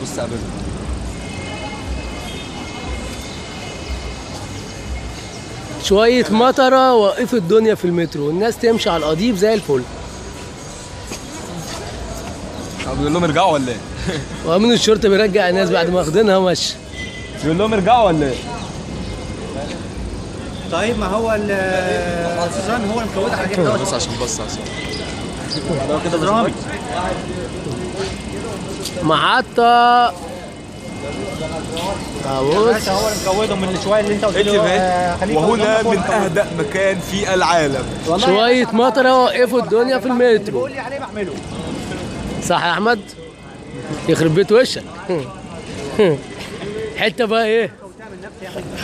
بص قابل شوية مطرة وقفت الدنيا في المترو، الناس تمشي على القضيب زي الفل. بيقول لهم ارجعوا ولا ايه؟ وأمين الشرطة بيرجع الناس بعد ما واخدينها مشي. بيقول لهم ارجعوا ولا ايه؟ طيب ما هو السوزان هو المكودة على الجهة بص عشان عشان لو كده درامي محطة بس هو المكودة من شوية اللي انت قلت له وهنا من اهدأ مكان في العالم. شوية مطرة وقفوا الدنيا في المترو. بيقول لي عليه بعمله. صح يا أحمد؟ يخرب بيت وشك. حتة بقى إيه؟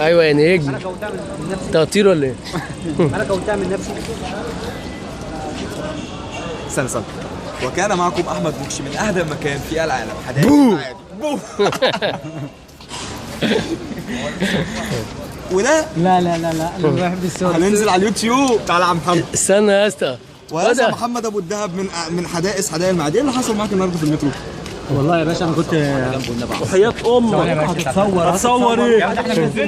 أيوه يا نجم. انا كوتها من نفسي. أنت هتطير ولا إيه؟ انا كوتها من نفسي. استنى وكان معكم احمد بوكشي من اهدأ مكان في العالم. حدائق المعادي. بو وده لا انا بحب الصور. هننزل على اليوتيوب. تعالى يا عم محمد. استنى يا اسطى. وهذا محمد ابو الدهب من حدائق المعادي. ايه اللي حصل معاك النهارده في المترو؟ والله يا باشا انا كنت وحياة امك هتصور ايه؟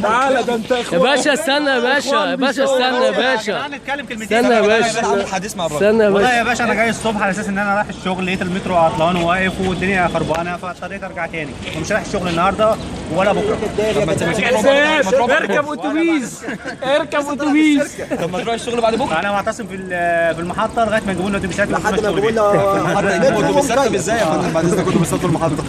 تعالى ده انت يا باشا استنى يا باشا استنى يا باشا نتكلم كلمتين. استنى يا باشا عامل حديث مع الراجل. استنى يا والله باشا. يا باشا انا جاي الصبح على اساس ان انا رايح الشغل، لقيت المترو عطلان وواقف والدنيا خربانه فاضطريت ارجع تاني ومش رايح الشغل النهارده ولا بكره. اركب اتوبيس اركب اتوبيس. طب ما تروح الشغل بعد بكره. انا معتصم في المحطه لغايه ما يجيبوا لنا اتوبيسات لحد ما يجيبوا لنا ازاي يا فندم؟ بعد اذنك اتوبيسات في المحطه.